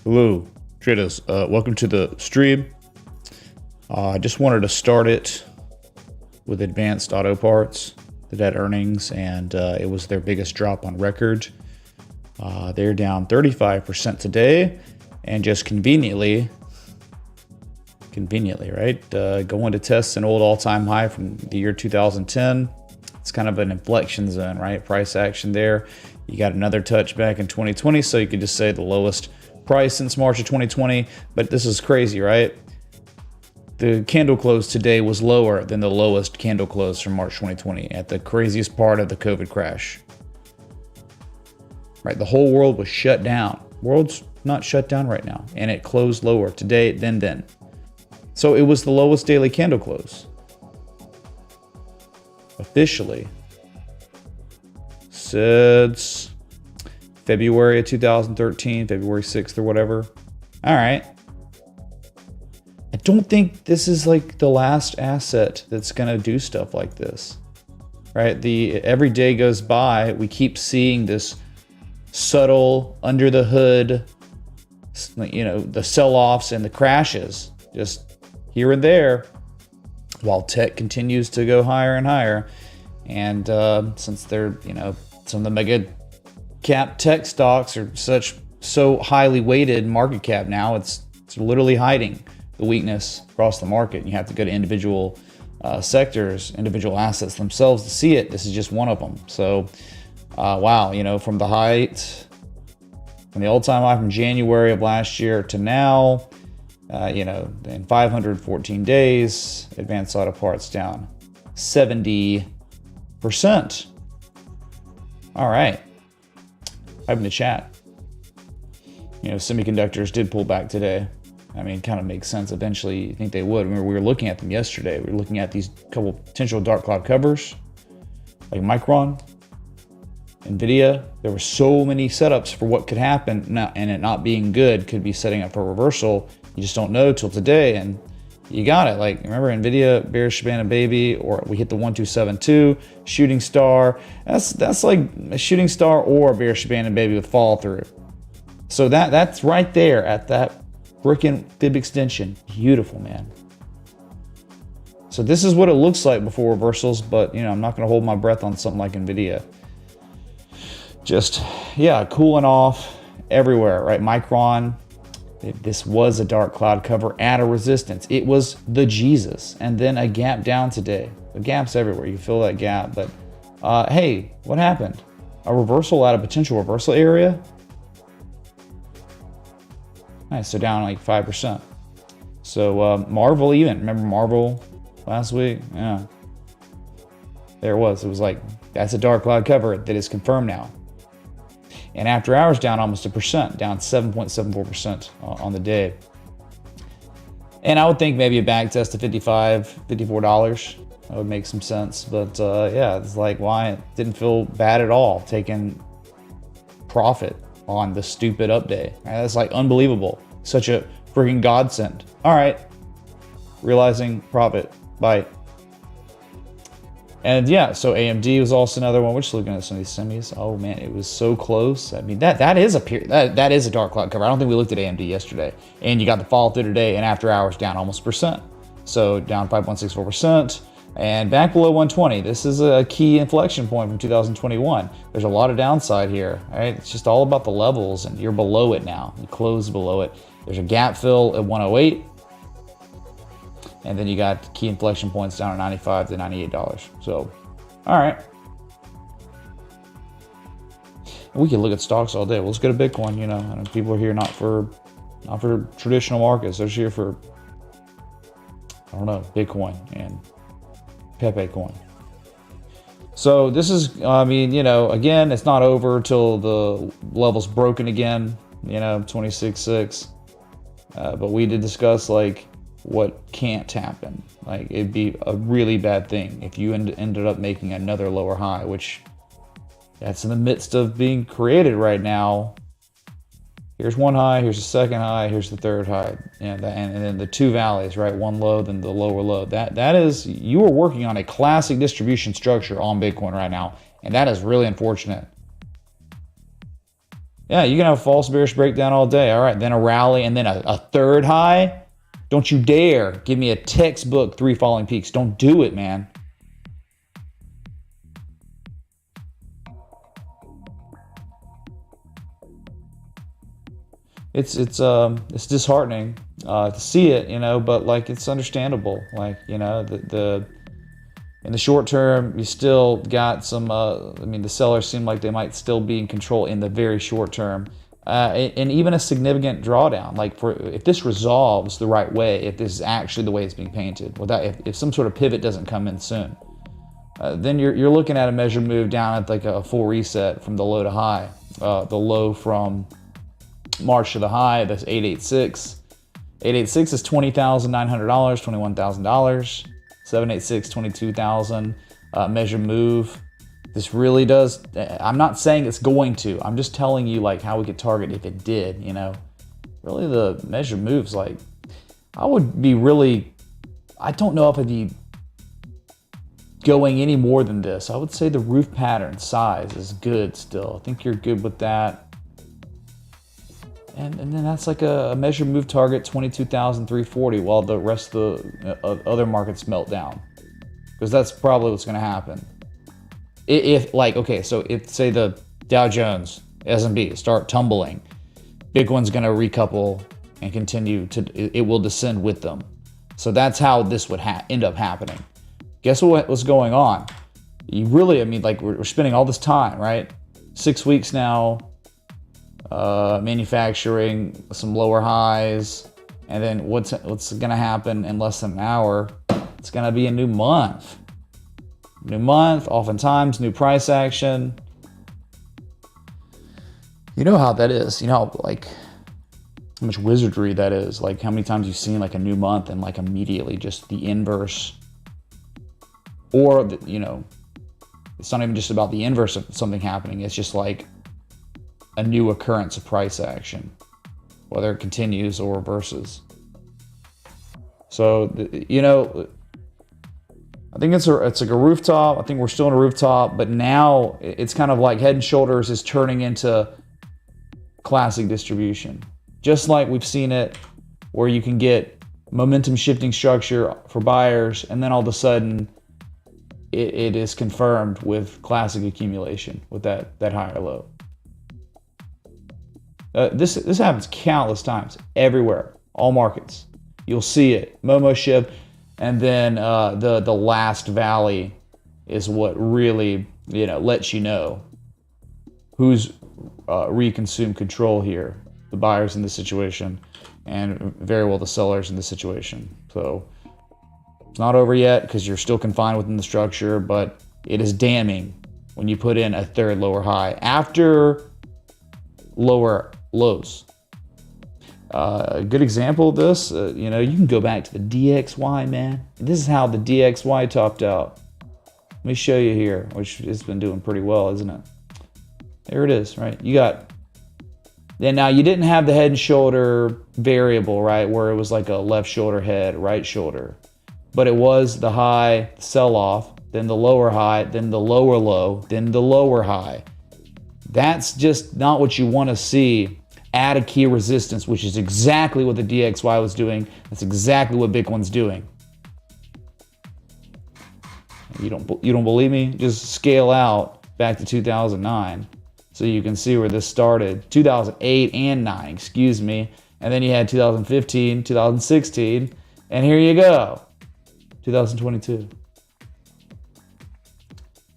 Hello, traders. Welcome to the stream. I just wanted to start it with Advanced Auto Parts that had earnings, and it was their biggest drop on record. They're down 35% today, and just conveniently, right, going to test an old all-time high from the year 2010. It's kind of an inflection zone, right? Price action there. You got another touch back in 2020, so you could just say the lowest price since March of 2020. But this is crazy, right? The candle close today was lower than the lowest candle close from March 2020 at the craziest part of the COVID crash. Right, the whole world was shut down. World's not shut down right now, and it closed lower today than then. So it was the lowest daily candle close. Officially, since February of 2013, February 6th or whatever. All right. I don't think this is like the last asset that's going to do stuff like this, right? Every day goes by, we keep seeing this subtle under the hood, the sell-offs and the crashes just here and there, while tech continues to go higher and higher. And since they're, some of the mega cap tech stocks are so highly weighted market cap now, it's literally hiding the weakness across the market. You have to go to individual sectors, individual assets themselves to see it. This is just one of them. So, wow, from the height, from the all-time high from January of last year to now, in 514 days, Advanced Auto Parts down 70%. All right. Type in the chat. Semiconductors did pull back today. I mean, it kind of makes sense. Eventually, you think they would. Remember, we were looking at them yesterday. We were looking at these couple potential dark cloud covers, like Micron, NVIDIA. There were so many setups for what could happen now, and it not being good could be setting up for a reversal. You just don't know till today, and you got it. Like, remember NVIDIA, bearish band of baby, or we hit the 1272, shooting star. That's like a shooting star or a bearish band of baby with follow through. So that's right there at that freaking fib extension. Beautiful, man. So this is what it looks like before reversals, but I'm not going to hold my breath on something like NVIDIA. Just, cooling off everywhere, right? Micron. This was a dark cloud cover at a resistance. It was the Jesus. And then a gap down today. The gap's everywhere. You feel that gap. But hey, what happened? A reversal at a potential reversal area? Nice, so down like 5%. So Marvel even. Remember Marvel last week? Yeah. There it was. It was like, that's a dark cloud cover that is confirmed now. And after hours down almost 1%, down 7.74% on the day. And I would think maybe a back test to $54. That would make some sense. But it's like, why? It didn't feel bad at all taking profit on the stupid up day. That's like unbelievable. Such a freaking godsend. All right. Realizing profit. Bye. And so AMD was also another one. We're just looking at some of these semis. Oh man, it was so close. I mean, that is a period. That is a dark cloud cover. I don't think we looked at AMD yesterday. And you got the follow through today, and after hours down almost %. So down 5.64%, and back below 120. This is a key inflection point from 2021. There's a lot of downside here. Right? It's just all about the levels, and you're below it now. You close below it. There's a gap fill at 108. And then you got key inflection points down at $95 to $98. So, all right. We can look at stocks all day. Well, let's go to Bitcoin. And people are here not for traditional markets. They're just here for, Bitcoin and Pepe coin. So this is, again, it's not over till the level's broken again. 26.6. But we did discuss what can't happen. It'd be a really bad thing if you ended up making another lower high, which that's in the midst of being created right now. Here's one high, here's the second high, here's the third high, and then the two valleys, right? One low, then the lower low. That is, you are working on a classic distribution structure on Bitcoin right now, and that is really unfortunate. Yeah, you can have a false bearish breakdown all day. All right, then a rally and then a third high. Don't you dare give me a textbook 3 falling peaks. Don't do it, man. It's disheartening to see it, you know, but like it's understandable. Like, you know, the in the short term, you still got some. I mean, the sellers seem like they might still be in control in the very short term, and even a significant drawdown. Like if this resolves the right way, if this is actually the way it's being painted, without if some sort of pivot doesn't come in soon, then you're looking at a measured move down at like a full reset from the low to high. The low from March to the high, that's 886. 886 is $20,900, $21,000. 786, 22,000. Measured move. This really does. I'm not saying it's going to. I'm just telling you like how we could target if it did. You know, really the measured moves. Like I would be really. I don't know if I'd be going any more than this. I would say the roof pattern size is good still. I think you're good with that. And then that's like a measured move target, 22,340, while the rest of the other markets melt down. Because that's probably what's going to happen. If like, okay, so if say the Dow Jones, S&P start tumbling, Bitcoin's going to recouple and continue to, it will descend with them. So that's how this would end up happening. Guess what was going on? You really, I mean, like we're spending all this time, right? 6 weeks now. Manufacturing some lower highs, and then what's gonna happen in less than an hour? It's gonna be a new month. Oftentimes new price action. You know how that is. You know like how much wizardry that is. Like how many times you've seen like a new month and like immediately just the inverse, or you know, it's not even just about the inverse of something happening. It's just like a new occurrence of price action, whether it continues or reverses. So, you know, I think it's like a rooftop. I think we're still in a rooftop, but now it's kind of like Head and Shoulders is turning into classic distribution. Just like we've seen it where you can get momentum shifting structure for buyers, and then all of a sudden it is confirmed with classic accumulation with that higher low. This happens countless times everywhere, all markets. You'll see it, Momo ship, and then the last valley is what really lets you know who's reconsumed control here. The buyers in this situation, and very well the sellers in this situation. So it's not over yet because you're still confined within the structure, but it is damning when you put in a third lower high after lower lows. A good example of this, you can go back to the DXY, man. This is how the DXY topped out. Let me show you here, which has been doing pretty well, isn't it? There it is, right? You got, then now you didn't have the head and shoulder variable, right? Where it was like a left shoulder head, right shoulder. But it was the high sell-off, then the lower high, then the lower low, then the lower high. That's just not what you want to see at a key resistance, which is exactly what the DXY was doing. That's exactly what Bitcoin's doing. You don't believe me? Just scale out back to 2009 so you can see where this started. 2008 and 9, excuse me. And then you had 2015, 2016, and here you go, 2022.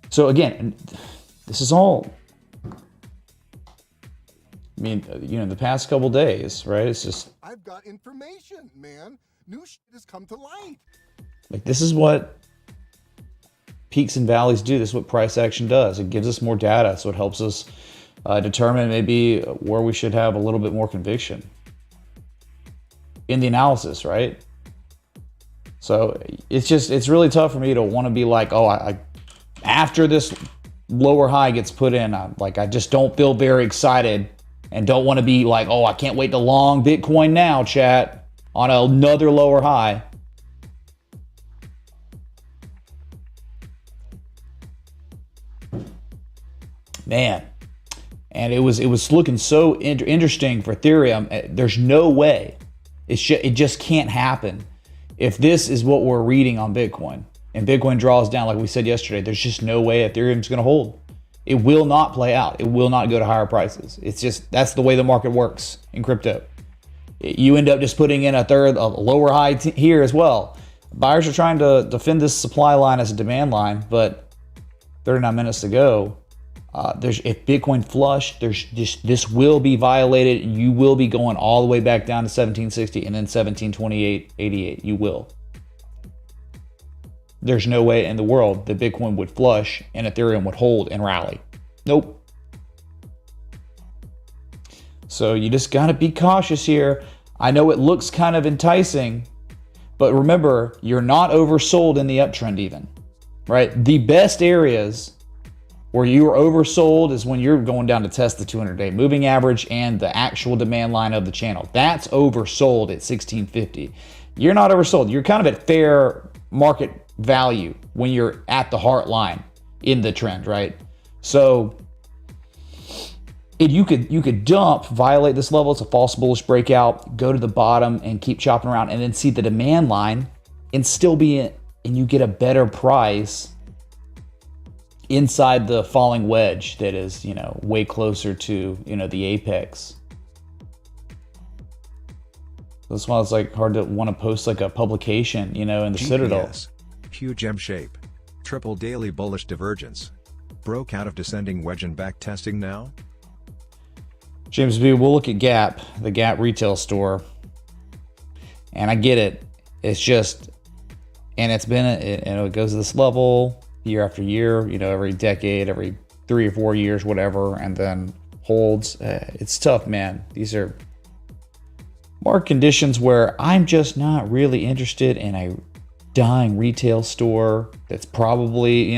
So again, this is all, I mean, the past couple days, right? It's just, I've got information, man. New shit has come to light. Like, this is what peaks and valleys do. This is what price action does. It gives us more data, so it helps us determine maybe where we should have a little bit more conviction in the analysis, right? So it's really tough for me to want to be like, oh, I after this lower high gets put in, I just don't feel very excited and don't want to be like, oh, I can't wait to long Bitcoin now, chat, on another lower high. Man. And it was looking so interesting for Ethereum. There's no way. It just can't happen. If this is what we're reading on Bitcoin, and Bitcoin draws down like we said yesterday, there's just no way Ethereum's going to hold. It will not play out. It will not go to higher prices. It's just, that's the way the market works in crypto. You end up just putting in a lower high here as well. Buyers are trying to defend this supply line as a demand line, but 39 minutes to go. If Bitcoin flush, this will be violated, and you will be going all the way back down to 1760 and then 1728.88. You will. There's no way in the world that Bitcoin would flush and Ethereum would hold and rally. Nope. So you just got to be cautious here. I know it looks kind of enticing, but remember, you're not oversold in the uptrend even, right? The best areas where you are oversold is when you're going down to test the 200-day moving average and the actual demand line of the channel. That's oversold at 1650. You're not oversold. You're kind of at fair market value when you're at the heart line in the trend, right? So you could dump, violate this level. It's a false bullish breakout, go to the bottom and keep chopping around, and then see the demand line and still be in, and you get a better price inside the falling wedge that is, way closer to, the apex. That's why it's like hard to want to post like a publication, in the GPS, Citadel. huge M shape, triple daily bullish divergence. Broke out of descending wedge and back testing now? James B, we'll look at Gap, the Gap retail store. And I get it. It's just, and it's been, it goes to this level year after year, every decade, every 3 or 4 years, whatever, and then holds. It's tough, man. These are market conditions where I'm just not really interested in a dying retail store that's probably,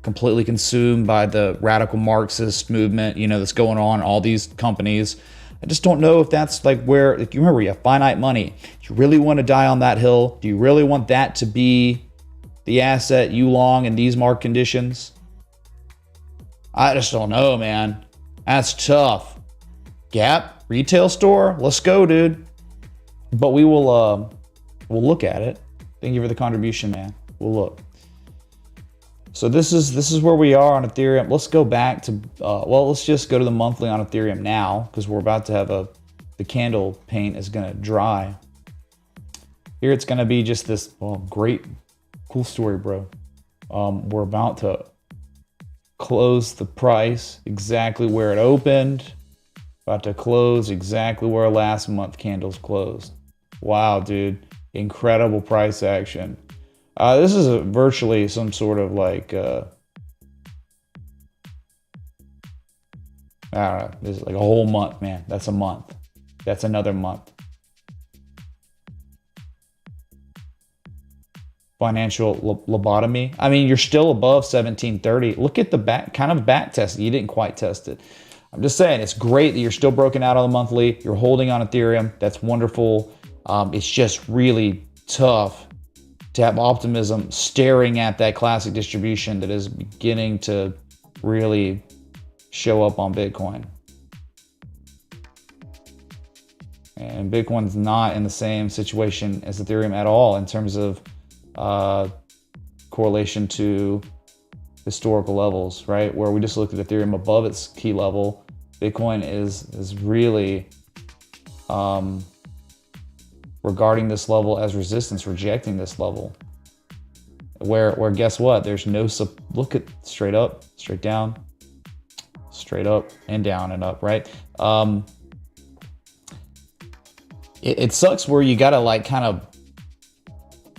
completely consumed by the radical Marxist movement, that's going on in all these companies. I just don't know if that's like where, if you remember, you have finite money. Do you really want to die on that hill? Do you really want that to be the asset you long in these market conditions? I just don't know, man. That's tough. Gap retail store, let's go, dude. But we'll look at it. Thank you for the contribution, man. We'll look. So this is where we are on Ethereum. Let's go back to let's just go to the monthly on Ethereum now, because we're about to have the candle paint is gonna dry. Here it's gonna be just this great, cool story, bro. We're about to close the price exactly where it opened. About to close exactly where last month candles closed. Wow, dude. Incredible price action. This is virtually some sort of like, I don't know, this is like a whole month, man. That's a month. That's another month. Financial lobotomy. I mean, you're still above 1730. Look at the back test. You didn't quite test it. I'm just saying, it's great that you're still broken out on the monthly. You're holding on Ethereum. That's wonderful. It's just really tough to have optimism staring at that classic distribution that is beginning to really show up on Bitcoin. And Bitcoin's not in the same situation as Ethereum at all in terms of correlation to historical levels, right? Where we just looked at Ethereum above its key level, Bitcoin is really regarding this level as resistance, rejecting this level. Where guess what? There's no look at straight up, straight down, straight up, and down and up, right? It sucks where you gotta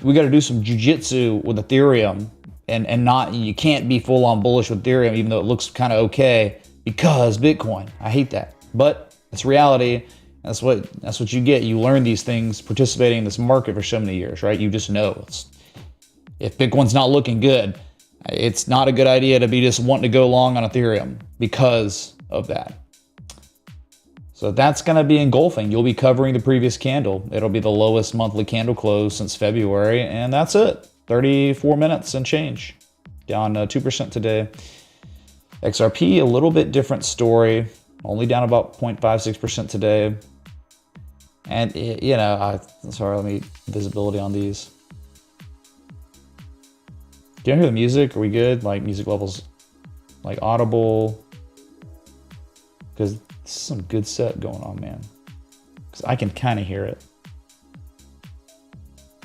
we gotta do some jujitsu with Ethereum and not, you can't be full on bullish with Ethereum even though it looks kind of okay because Bitcoin. I hate that, but it's reality. That's what you get. You learn these things participating in this market for so many years, right? You just know if Bitcoin's not looking good, it's not a good idea to be just wanting to go long on Ethereum because of that. So that's going to be engulfing. You'll be covering the previous candle. It'll be the lowest monthly candle close since February, and that's it. 34 minutes and change. Down 2% today. XRP, a little bit different story, only down about 0.56% today. And, you know, sorry, let me visibility on these. Do you hear the music? Are we good? Like music levels, like audible? Because this is some good set going on, man. Because I can kind of hear it.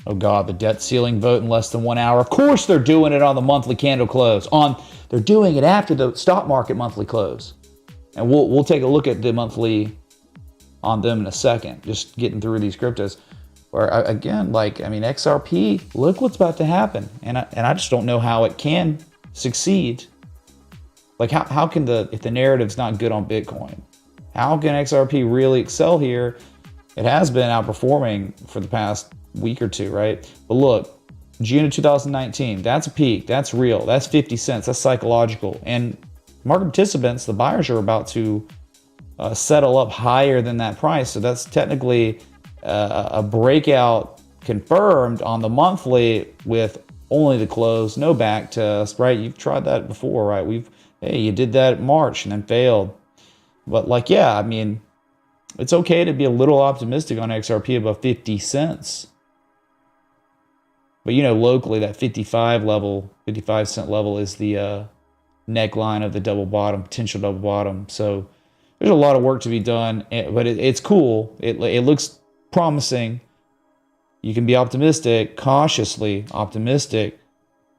Oh God, the debt ceiling vote in less than 1 hour. Of course they're doing it on the monthly candle close. They're doing it after the stock market monthly close. And we'll take a look at the monthly on them in a second. Just getting through these cryptos. Or again, like, I mean, XRP, look what's about to happen. And I just don't know how it can succeed. Like how can if the narrative's not good on Bitcoin, how can XRP really excel here? It has been outperforming for the past week or two, right? But look, June of 2019, that's a peak, that's real, that's 50 cents, that's psychological. And market participants, the buyers are about to settle up higher than that price. So that's technically a breakout confirmed on the monthly with only the close, no back test, right? You've tried that before, right? Hey, you did that in March and then failed. But like, yeah, I mean, it's okay to be a little optimistic on XRP above 50 cents. But, you know, locally, that 55 cent level is the neckline of the double bottom, potential double bottom. So there's a lot of work to be done, but it's cool. It looks promising. You can be optimistic, cautiously optimistic,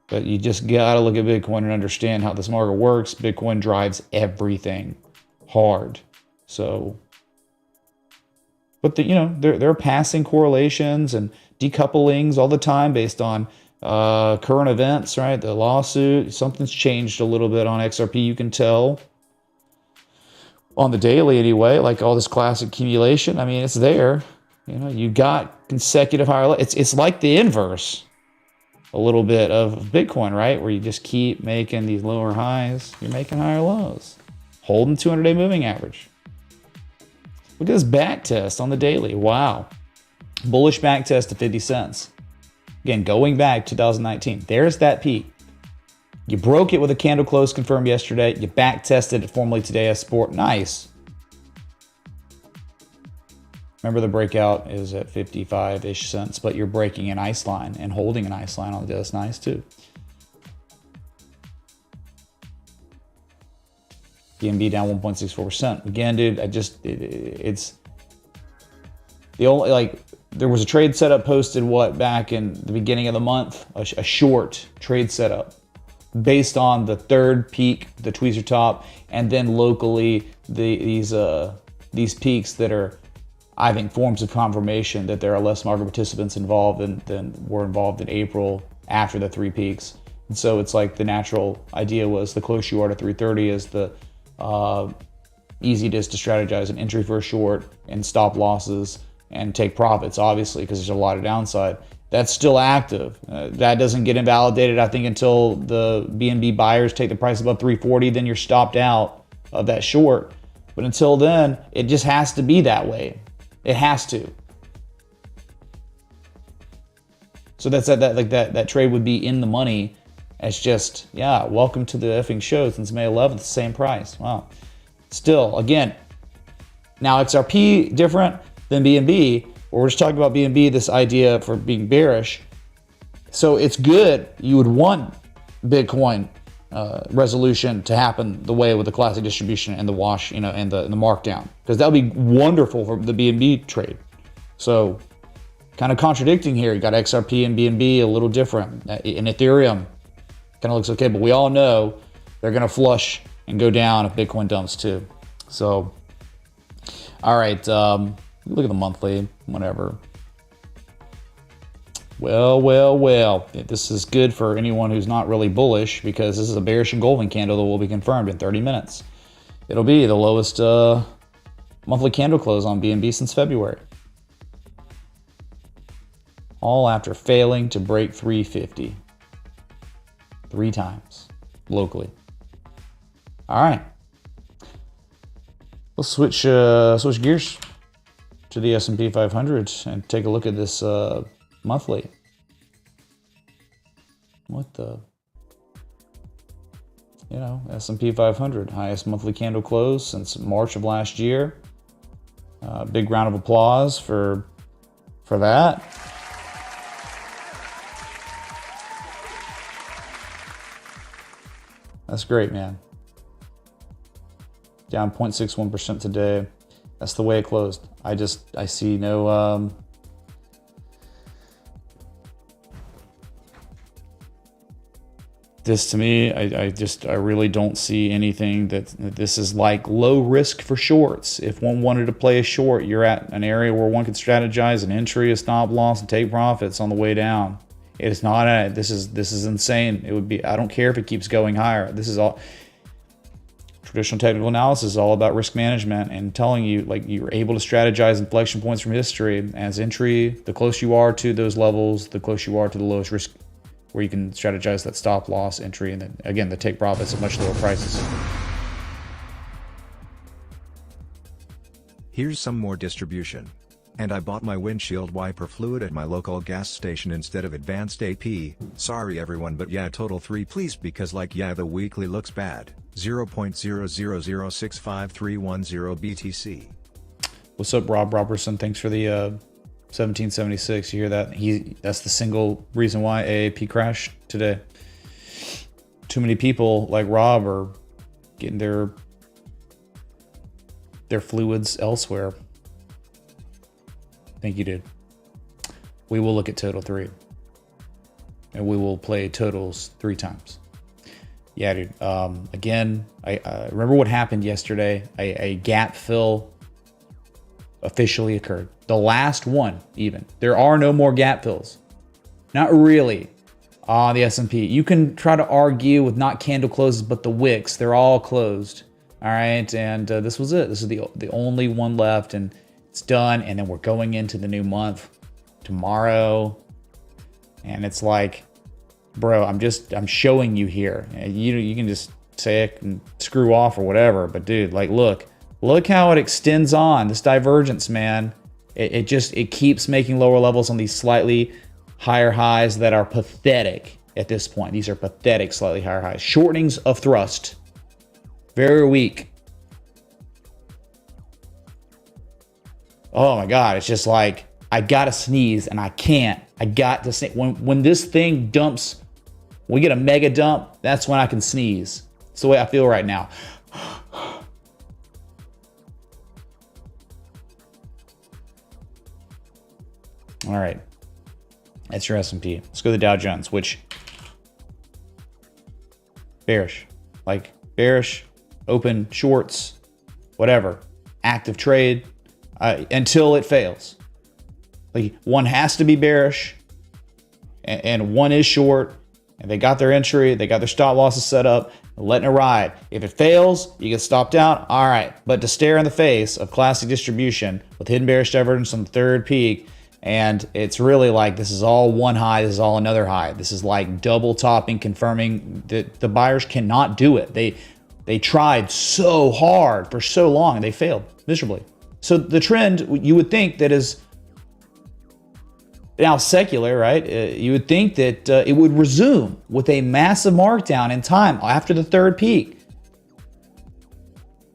but you just got to look at Bitcoin and understand how this market works. Bitcoin drives everything hard. So, but there are passing correlations and decouplings all the time based on current events, right? The lawsuit, something's changed a little bit on XRP. You can tell on the daily anyway, like all this classic accumulation. I mean, it's there. You know, you got consecutive higher. It's like the inverse a little bit of Bitcoin, right? Where you just keep making these lower highs, you're making higher lows, holding 200-day moving average. Look at this back test on the daily. Wow. Bullish back test to 50 cents. Again, going back 2019, there's that peak. You broke it with a candle close confirmed yesterday. You back tested it formally today as support. Nice. Remember, the breakout is at 55-ish cents, but you're breaking an ice line and holding an ice line on the day. That's nice too. BNB down 1.64%. Again, dude, it's the only, like, there was a trade setup posted, back in the beginning of the month, a short trade setup based on the third peak, the tweezer top, and then locally these peaks that are, I think, forms of confirmation that there are less market participants involved than were involved in April after the three peaks. And so it's like the natural idea was the close you are to 330 is the easiest to strategize an entry for a short and stop losses and take profits, obviously, because there's a lot of downside. That's still active. That doesn't get invalidated, I think, until the BNB buyers take the price above 340, then you're stopped out of that short. But until then, it just has to be that way. It has to. So that trade would be in the money. It's just, yeah, welcome to the effing show since May 11th, same price. Wow. Still, again, now XRP different than BNB. We're just talking about BNB, this idea for being bearish. So it's good. You would want Bitcoin resolution to happen the way with the classic distribution and the wash, and the markdown, because that would be wonderful for the BNB trade. So kind of contradicting here. You got XRP and BNB a little different. In Ethereum, kind of looks okay, but we all know they're going to flush and go down if Bitcoin dumps too. So, all right, look at the monthly, whatever. Well, this is good for anyone who's not really bullish, because this is a bearish engulfing candle that will be confirmed in 30 minutes. It'll be the lowest monthly candle close on BNB since February. All after failing to break 350 3 times locally. All right, let's switch gears to the S&P 500 and take a look at this monthly. What the? You know, S&P 500, highest monthly candle close since March of last year. Big round of applause for that. That's great, man. Down 0.61% today. That's the way it closed. I see no this to me, I really don't see anything that this is like low risk for shorts. If one wanted to play a short, you're at an area where one could strategize an entry, a stop loss, and take profits on the way down. It is not this is insane. It would be, I don't care if it keeps going higher. This is all traditional technical analysis is all about risk management and telling you, like, you're able to strategize inflection points from history as entry. The closer you are to those levels, the closer you are to the lowest risk, where you can strategize that stop loss entry, and then again the take profits at much lower prices. Here's some more distribution. And I bought my windshield wiper fluid at my local gas station instead of Advanced AP. Sorry everyone, but yeah, total 3 please, because like yeah, the weekly looks bad. 0.0006531 BTC. What's up, Rob Robertson? Thanks for the 1776. You hear that? That's the single reason why AAP crashed today. Too many people like Rob are getting their fluids elsewhere. Thank you, dude. We will look at total 3. And we will play totals 3 times. Yeah, dude. Again, I remember what happened yesterday. A gap fill officially occurred. The last one, even. There are no more gap fills. Not really on the S&P. You can try to argue with not candle closes, but the wicks, they're all closed. All right, and this was it. This is the only one left, and it's done. And then we're going into the new month tomorrow, and it's like, bro, I'm showing you here. You can just say it and screw off or whatever, but dude, like, look how it extends on this divergence, man. It keeps making lower levels on these slightly higher highs that are pathetic at this point. These are pathetic, slightly higher highs. Shortenings of thrust, very weak. Oh my God, it's just like, I gotta sneeze and I can't. I got to sneeze. When this thing dumps, we get a mega dump, that's when I can sneeze. It's the way I feel right now. All right, that's your S&P. Let's go to the Dow Jones, which bearish, open shorts, whatever, active trade until it fails. Like, one has to be bearish, and one is short, and they got their entry, they got their stop losses set up, letting it ride. If it fails, you get stopped out. All right, but to stare in the face of classic distribution with hidden bearish divergence on the third peak. And it's really like, this is all one high, this is all another high. This is like double topping, confirming that the buyers cannot do it. They tried so hard for so long and they failed miserably. So the trend, you would think, that is now secular, right? You would think that it would resume with a massive markdown in time after the third peak.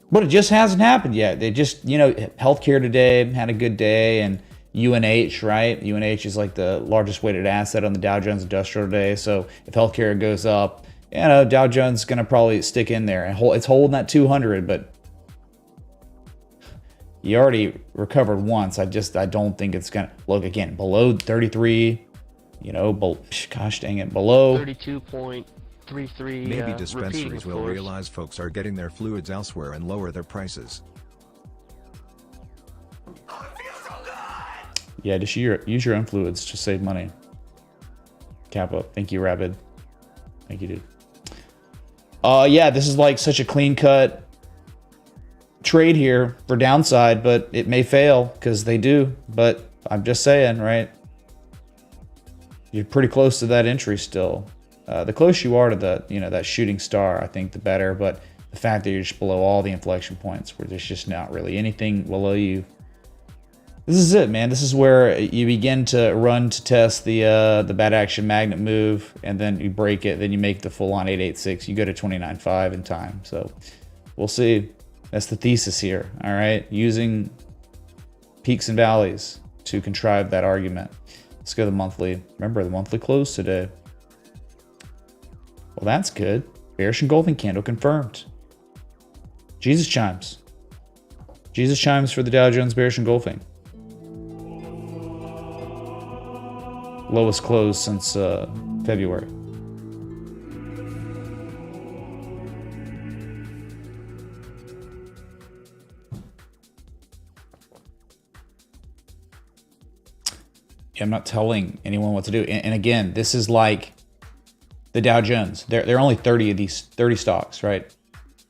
But it just hasn't happened yet. They just, healthcare today had a good day, and UNH, right? UNH is like the largest weighted asset on the Dow Jones Industrial today. So if healthcare goes up, Dow Jones is going to probably stick in there. And it's holding that 200, but you already recovered once. I don't think it's going to look again below 33, gosh dang it, below 32.33. Maybe dispensaries will realize folks are getting their fluids elsewhere and lower their prices. Yeah, just use your own fluids to save money. Cap up. Thank you, Rabid. Thank you, dude. Yeah, this is like such a clean-cut trade here for downside, but it may fail because they do. But I'm just saying, right? You're pretty close to that entry still. The closer you are to that shooting star, I think the better. But the fact that you're just below all the inflection points, where there's just not really anything below you. This is it, man. This is where you begin to run to test the bad action magnet move, and then you break it. Then you make the full on 886. You go to 29.5 in time. So we'll see. That's the thesis here. All right, using peaks and valleys to contrive that argument. Let's go to the monthly. Remember, the monthly close today. Well, that's good. Bearish engulfing candle confirmed. Jesus chimes. Jesus chimes for the Dow Jones bearish engulfing. Lowest close since February. I'm not telling anyone what to do. And again, this is like the Dow Jones. There are only 30 of these 30 stocks, right?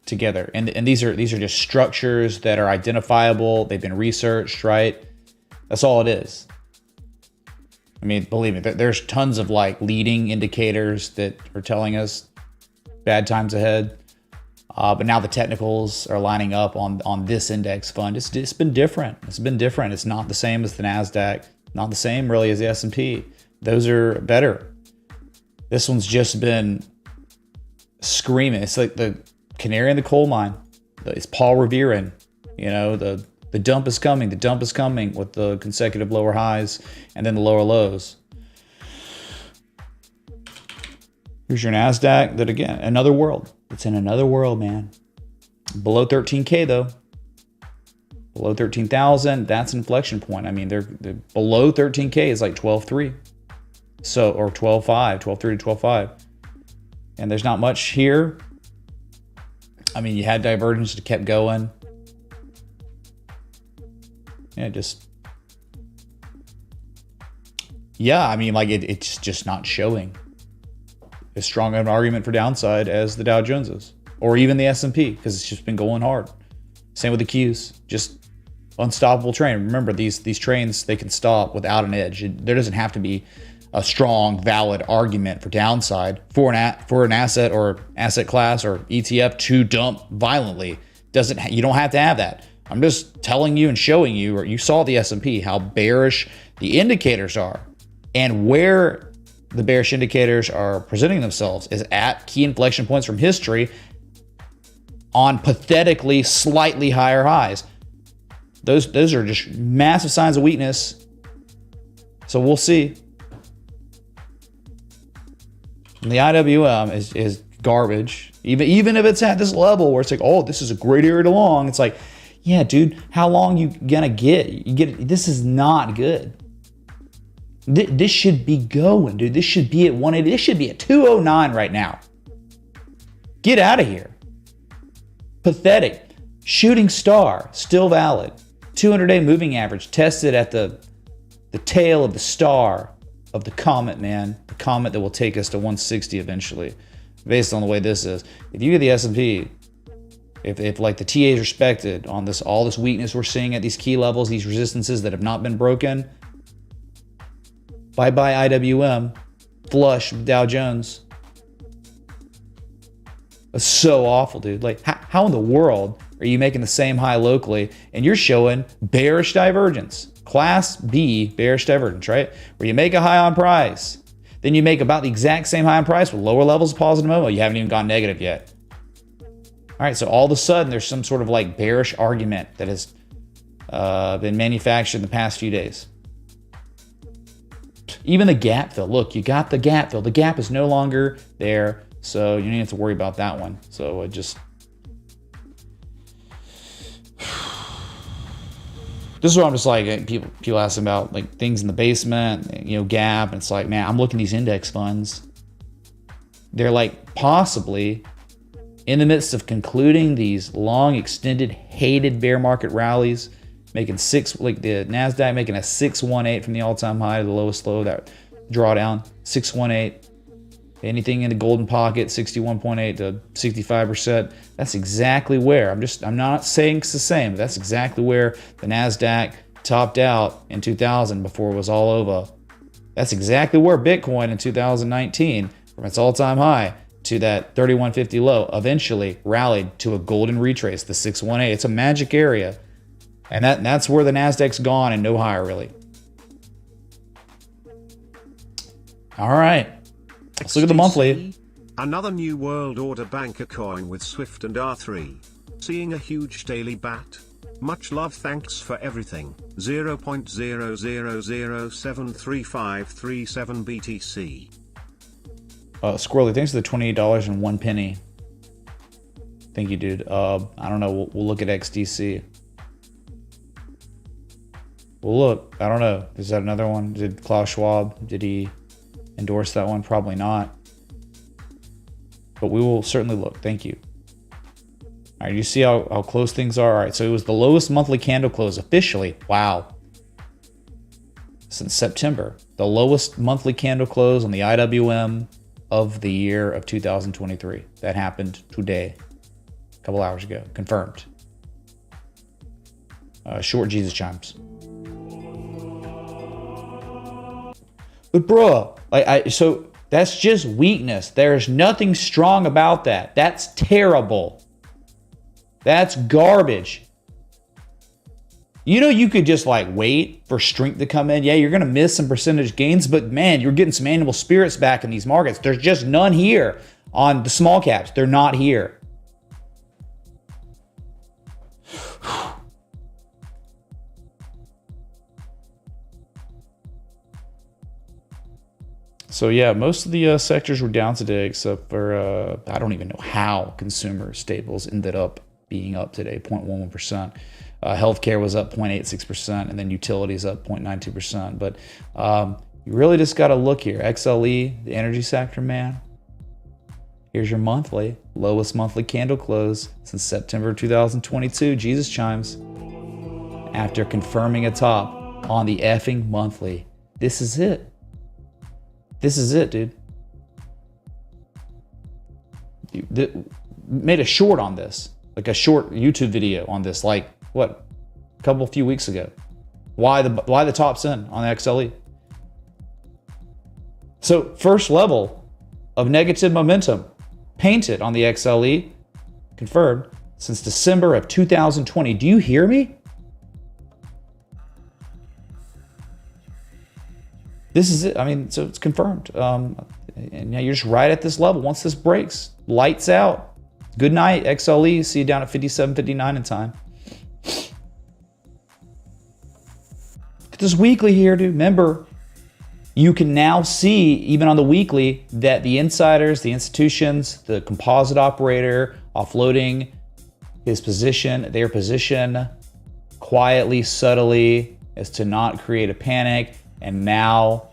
Together. And these are just structures that are identifiable. They've been researched, right? That's all it is. I mean, believe me, there's tons of like leading indicators that are telling us bad times ahead. But now the technicals are lining up on this index fund. It's been different. It's been different. It's not the same as the NASDAQ. Not the same really as the S&P. Those are better. This one's just been screaming. It's like the canary in the coal mine. It's Paul Revere. You know, the dump is coming. The dump is coming with the consecutive lower highs and then the lower lows. Here's your NASDAQ. That again, another world. It's in another world, man. Below 13K though. Below 13,000, that's an inflection point. I mean, they're below 13K is like 12.3. So, or 12.5, 12.3 to 12.5. And there's not much here. I mean, you had divergence that kept going. Yeah, I mean, like it's just not showing as strong of an argument for downside as the Dow Jones is, or even the S&P, because it's just been going hard. Same with the Qs, just unstoppable train. Remember, these trains, they can stop without an edge. There doesn't have to be a strong, valid argument for downside for an asset or asset class or ETF to dump violently. You don't have to have that. I'm just telling you and showing you, or you saw the S&P, how bearish the indicators are, and where the bearish indicators are presenting themselves is at key inflection points from history on pathetically slightly higher highs. Those are just massive signs of weakness. So we'll see. And the IWM is garbage. Even if it's at this level where it's like, oh, this is a great area to long. It's like, yeah, dude, how long you gonna get? This is not good. This should be going, dude. This should be at 180. This should be at 209 right now. Get out of here. Pathetic. Shooting star, still valid. 200-day moving average tested at the tail of the star of the comet, man. The comet that will take us to 160 eventually, based on the way this is. If you get the S&P, if like the TA is respected on this, all this weakness we're seeing at these key levels, these resistances that have not been broken, bye-bye IWM, flush with Dow Jones. That's so awful, dude. Like, how in the world are you making the same high locally and you're showing bearish divergence? Class B bearish divergence, right? Where you make a high on price, then you make about the exact same high on price with lower levels of positive momentum. You haven't even gone negative yet. All right, so all of a sudden there's some sort of like bearish argument that has been manufactured in the past few days. Even the gap fill. Look, you got the gap fill. The gap is no longer there, so you don't have to worry about that one. So it just... This is what I'm just like, people asking about like things in the basement, you know, gap. And it's like, man, I'm looking at these index funds. They're like possibly in the midst of concluding these long, extended, hated bear market rallies, making like the NASDAQ making a 618 from the all-time high to the lowest low, that drawdown, 618. Anything in the golden pocket, 61.8 to 65%. That's exactly where, I'm not saying it's the same, but that's exactly where the NASDAQ topped out in 2000 before it was all over. That's exactly where Bitcoin in 2019, from its all-time high to that 3150 low, eventually rallied to a golden retrace, the 618. It's a magic area. And that's where the Nasdaq's gone and no higher, really. All right. Let's look at the monthly. Another new world order banker coin with Swift and R3. Seeing a huge daily bat. Much love, thanks for everything. 0.000735537 BTC. Squirrely, thanks for the $28.01. Thank you, dude. I don't know. We'll look at XDC. We'll look. I don't know. Is that another one? Did Klaus Schwab, did he endorse that one? Probably not. But we will certainly look. Thank you. All right, you see how close things are? All right, so it was the lowest monthly candle close officially. Wow. Since September. The lowest monthly candle close on the IWM of the year of 2023. That happened today. A couple hours ago. Confirmed. Short Jesus chimes. But bruh, so that's just weakness. There's nothing strong about that. That's terrible. That's garbage. You know, you could just like wait for strength to come in. Yeah, you're going to miss some percentage gains, but man, you're getting some animal spirits back in these markets. There's just none here on the small caps. They're not here. So yeah, most of the sectors were down today, except for, I don't even know how consumer staples ended up being up today, 0.11%. Healthcare was up 0.86%, and then utilities up 0.92%. But you really just got to look here. XLE, the energy sector, man. Here's your monthly, lowest monthly candle close since September 2022. Jesus chimes. After confirming a top on the effing monthly. This is it. This is it, dude. Made a short on this, like a short YouTube video on this, like what, a few weeks ago. Why the top's in on the XLE? So first level of negative momentum painted on the XLE, confirmed since December of 2020. Do you hear me? This is it. I mean, so it's confirmed. And yeah, you're just right at this level. Once this breaks, lights out. Good night, XLE. See you down at 57.59 in time. Look at this weekly here, dude. Remember, you can now see, even on the weekly, that the insiders, the institutions, the composite operator offloading their position quietly, subtly, as to not create a panic. And now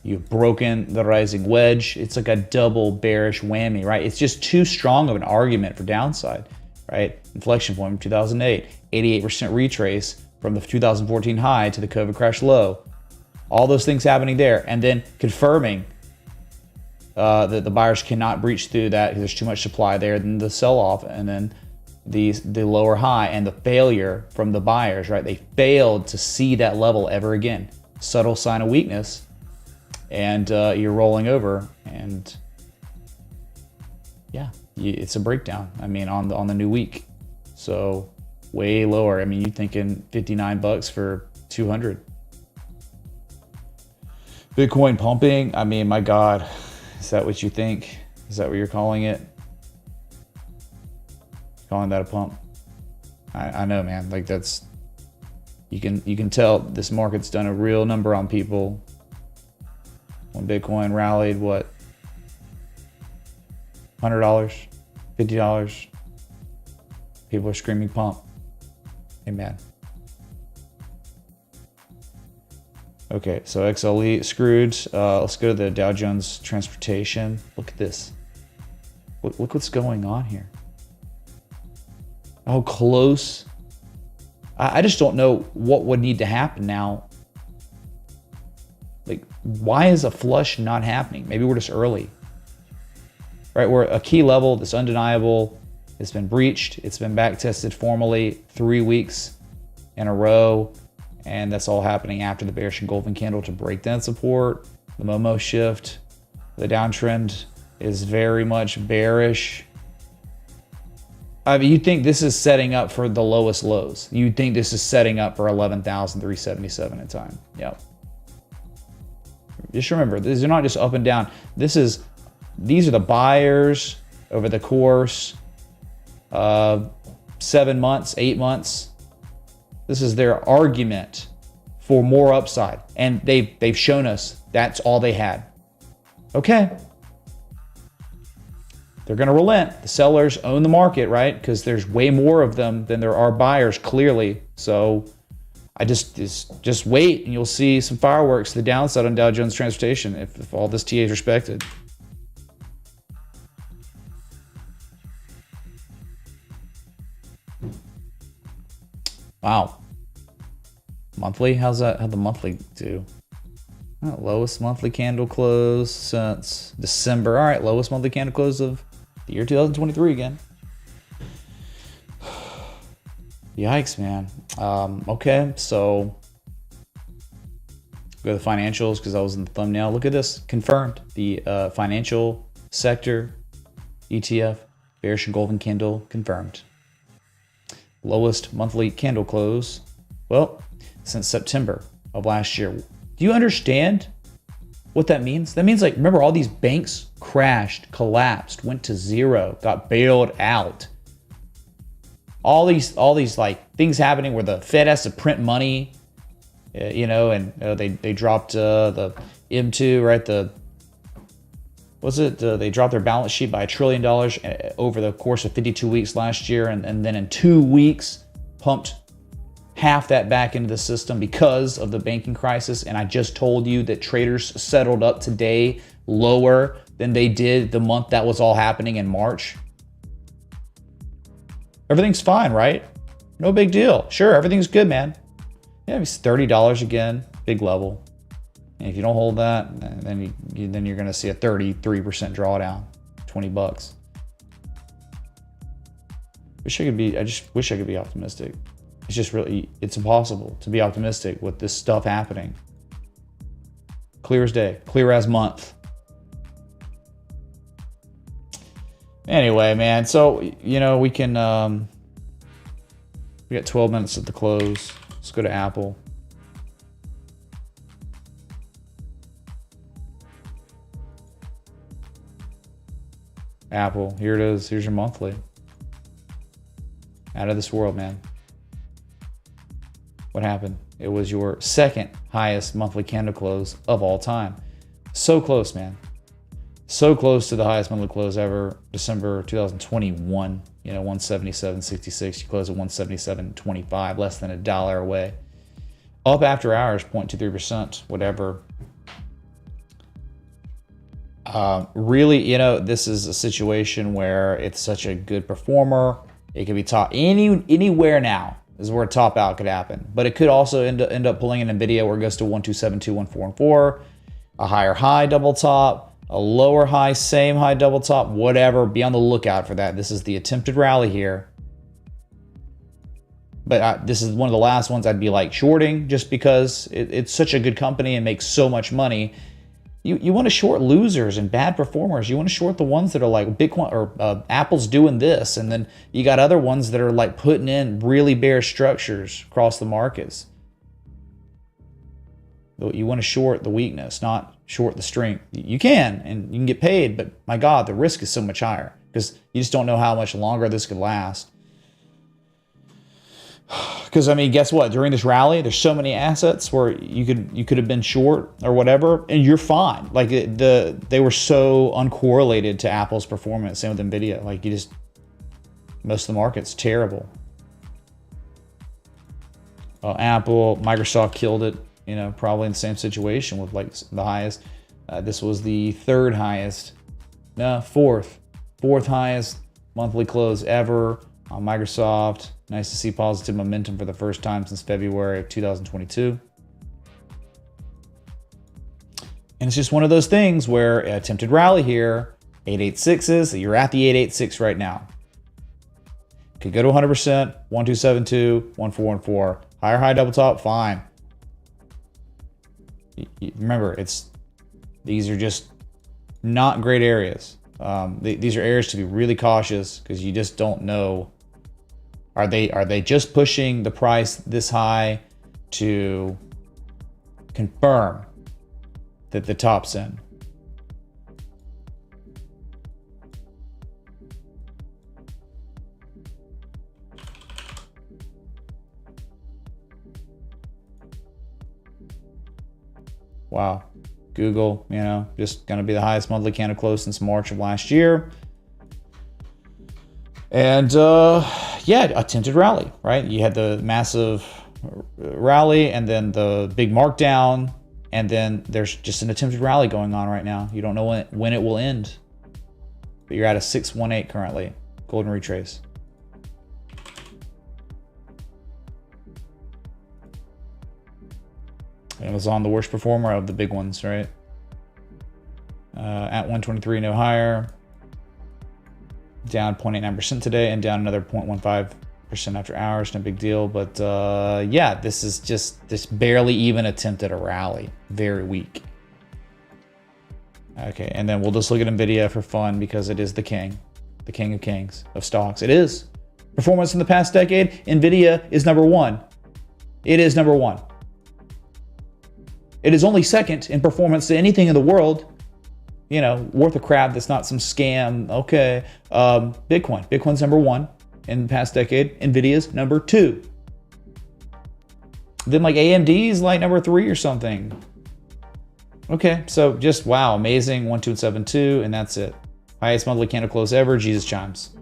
you've broken the rising wedge. It's like a double bearish whammy, right? It's just too strong of an argument for downside, right? Inflection point from 2008, 88% retrace from the 2014 high to the COVID crash low. All those things happening there. And then confirming that the buyers cannot breach through that because there's too much supply there. Then the sell-off, and then the lower high, and the failure from the buyers, right? They failed to see that level ever again. Subtle sign of weakness, and you're rolling over, and yeah, it's a breakdown. I mean, on the new week, so way lower. I mean, you're thinking $59 for 200. Bitcoin pumping. I mean, my God, is that what you think? Is that what you're calling it? Calling that a pump? I know, man. Like that's. You can tell this market's done a real number on people. When Bitcoin rallied, what? $100, $50. People are screaming pump. Amen. Okay, so XLE screwed. Let's go to the Dow Jones Transportation. Look at this. Look what's going on here. How close. I just don't know what would need to happen now. Like, why is a flush not happening? Maybe we're just early. Right, we're a key level that's undeniable. It's been breached. It's been back tested formally 3 weeks in a row. And that's all happening after the bearish engulfing candle to break that support. The Momo shift. The downtrend is very much bearish. I mean, you think this is setting up for the lowest lows. You think this is setting up for 11,377 at time. Yep. Just remember, these are not just up and down. These are the buyers over the course of 7 months, 8 months. This is their argument for more upside. And they've shown us that's all they had. Okay. They're going to relent. The sellers own the market, right? Because there's way more of them than there are buyers, clearly. So I just wait, and you'll see some fireworks to the downside on Dow Jones Transportation if all this TA is respected. Wow. Monthly? How'd the monthly do? Lowest monthly candle close since December. All right, lowest monthly candle close of the year 2023 again. Yikes, man. Okay, so go to the financials because I was in the thumbnail. Look at this. Confirmed. The financial sector ETF, bearish engulfing candle, confirmed. Lowest monthly candle close, well, since September of last year. Do you understand what that means? That means, like, remember, all these banks crashed, collapsed, went to zero, got bailed out. All these like things happening where the Fed has to print money, and they dropped the M2, right? They dropped their balance sheet by $1 trillion over the course of 52 weeks last year, and then in 2 weeks pumped half that back into the system because of the banking crisis. And I just told you that traders settled up today lower than they did the month that was all happening in March. Everything's fine, right? No big deal. Sure, everything's good, man. Yeah, it's $30 again, big level. And if you don't hold that, then you're going to see a 33% drawdown, $20. I just wish I could be optimistic. It's just it's impossible to be optimistic with this stuff happening. Clear as day, clear as month. Anyway, man, so, we can, we got 12 minutes at the close. Let's go to Apple. Apple, here it is. Here's your monthly. Out of this world, man. What happened? It was your second highest monthly candle close of all time. So close, man. So close to the highest monthly close ever. December 2021, 177.66. You close at 177.25, less than $1 away. Up after hours, 0.23%, whatever. Really, this is a situation where it's such a good performer. It could be top anywhere now is where a top out could happen. But it could also end up pulling an NVIDIA where it goes to 1272, 1414, a higher high double top, a lower high, same high double top, whatever. Be on the lookout for that. This is the attempted rally here. But this is one of the last ones I'd be like shorting just because it's such a good company and makes so much money. You want to short losers and bad performers. You want to short the ones that are like Bitcoin or Apple's doing this. And then you got other ones that are like putting in really bearish structures across the markets. You want to short the weakness, not short the strength. You can, and you can get paid, but my God, the risk is so much higher because you just don't know how much longer this could last. Because, I mean, guess what? During this rally, there's so many assets where you could have been short or whatever, and you're fine. Like, they were so uncorrelated to Apple's performance. Same with NVIDIA. Like, most of the market's terrible. Apple, Microsoft killed it. Probably in the same situation with like the highest. This was the fourth highest monthly close ever on Microsoft. Nice to see positive momentum for the first time since February of 2022. And it's just one of those things where attempted rally here, 886s, you're at the 886 right now. Could go to 100%, 1272, 1414. Higher high double top, fine. Remember, these are just not great areas. These are areas to be really cautious because you just don't know. Are they just pushing the price this high to confirm that the top's in? Wow. Google, you know, just going to be the highest monthly candle close since March of last year. And yeah, a tinted rally, right? You had the massive rally and then the big markdown. And then there's just an attempted rally going on right now. You don't know when it will end. But you're at a 618 currently. Golden retrace. Amazon, the worst performer of the big ones, right? At 123, no higher. Down 0.89% today and down another 0.15% after hours. No big deal. But yeah, this barely even attempted a rally. Very weak. Okay, and then we'll just look at NVIDIA for fun because it is the king of kings of stocks. It is. Performance in the past decade, NVIDIA is number one. It is number one. It is only second in performance to anything in the world, you know, worth a crap that's not some scam. Okay. Bitcoin. Bitcoin's number one in the past decade. NVIDIA's number two. Then like AMD's like number three or something. Okay. So just wow. Amazing. 1272. And that's it. Highest monthly candle close ever. Jesus chimes.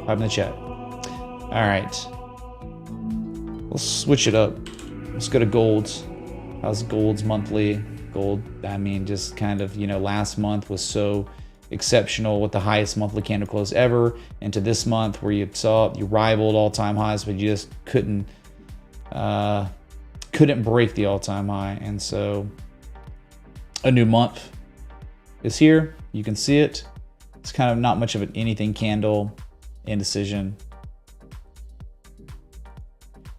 Type in the chat. All right. Let's switch it up. Let's go to golds. How's gold's monthly? Gold, I mean, just kind of, you know, last month was so exceptional with the highest monthly candle close ever. Into this month where you rivaled all-time highs, but you just couldn't break the all-time high. And so a new month is here. You can see it. It's kind of not much of an anything candle, indecision.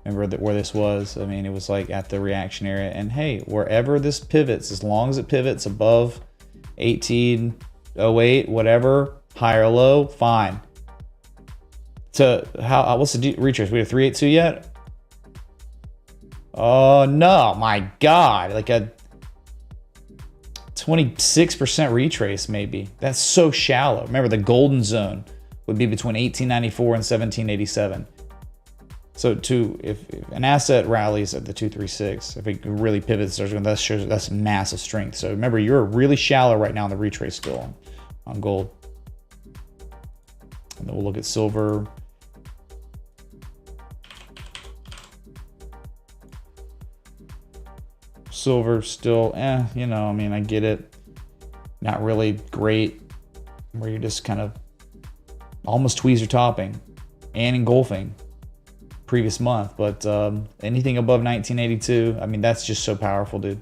Remember where this was? I mean, it was like at the reaction area. And hey, wherever this pivots, as long as it pivots above 1808, whatever, high or low, fine. So what's the retrace? We have 382 yet? Oh no, my God. Like a 26% retrace maybe. That's so shallow. Remember, the golden zone would be between 1894 and 1787. So if an asset rallies at the 236, if it really pivots, that's massive strength. So remember, you're really shallow right now in the retrace still on gold. And then we'll look at silver. Silver still, you know, I mean, I get it. Not really great, where you're just kind of almost tweezer topping and engulfing previous month, but anything above 1982, I mean, that's just so powerful, dude.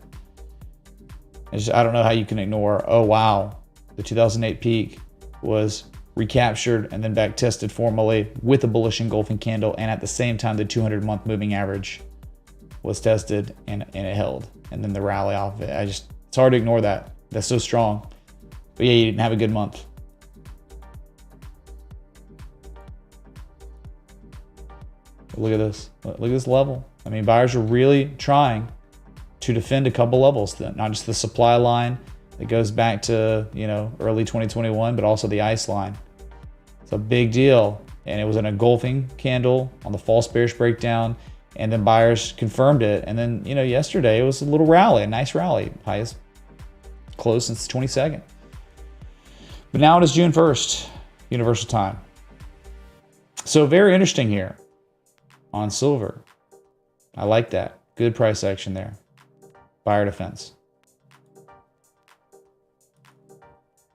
I don't know how you can ignore, oh wow, the 2008 peak was recaptured and then back tested formally with a bullish engulfing candle, and at the same time the 200-month moving average was tested and it held, and then the rally off of it. It's hard to ignore that. That's so strong. But yeah, you didn't have a good month. Look at this. Look at this level. I mean, buyers are really trying to defend a couple levels, not just the supply line that goes back to, you know, early 2021, but also the ice line. It's a big deal. And it was an engulfing candle on the false bearish breakdown, and then buyers confirmed it. And then, you know, yesterday it was a little rally, a nice rally, highest close since the 22nd. But now it is June 1st, Universal Time. So very interesting here on silver. I like that. Good price action there. Buyer defense.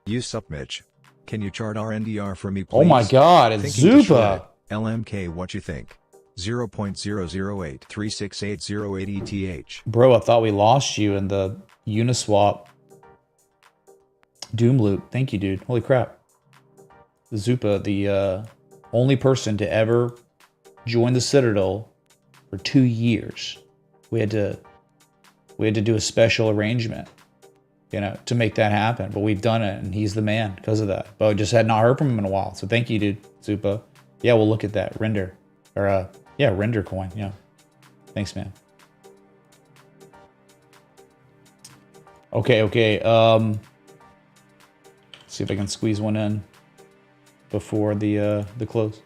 You sup, Mitch. Can you chart RNDR for me, please? Oh my God, it's Thinking to Zupa. shred. LMK, what you think? 0.008368080 ETH. Bro, I thought we lost you in the Uniswap doom loop. Thank you, dude. Holy crap. Zupa, the only person to ever join the Citadel for 2 years. We had to do a special arrangement. you know, to make that happen. But we've done it, and he's the man because of that. But I just had not heard from him in a while. So thank you, dude, Zupa. Yeah, we'll look at that. Render. Or, yeah, Render coin. Yeah. Thanks, man. Okay. See if I can squeeze one in before the close.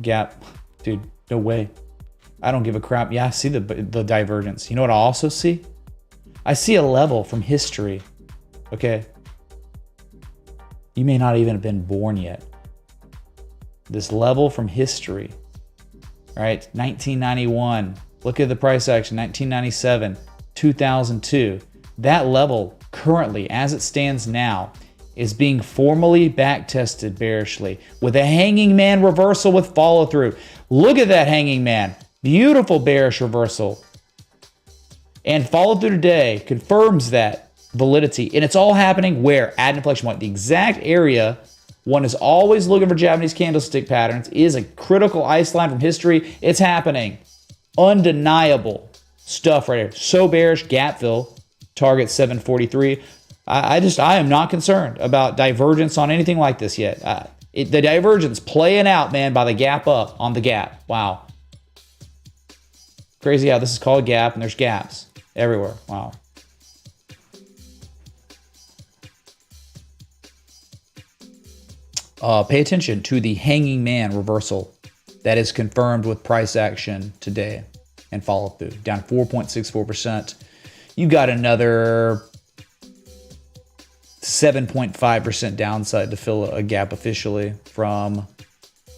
Gap. Dude, no way. I don't give a crap. Yeah, I see the divergence. You know what I also see? I see a level from history. Okay. You may not even have been born yet. This level from history. All right, 1991. Look at the price action. 1997, 2002. That level currently, as it stands now, is being formally back-tested bearishly with a hanging man reversal with follow-through. Look at that hanging man. Beautiful bearish reversal. And follow-through today confirms that validity. And it's all happening where? At an inflection point. The exact area one is always looking for Japanese candlestick patterns is a critical ice line from history. It's happening. Undeniable stuff right here. So bearish, gap fill, target 743. I am not concerned about divergence on anything like this yet. The divergence playing out, man, by the gap up on the gap. Wow. Crazy how this is called a gap, and there's gaps everywhere. Wow. Pay attention to the hanging man reversal that is confirmed with price action today and follow through. Down 4.64%. You got another 7.5% downside to fill a gap officially from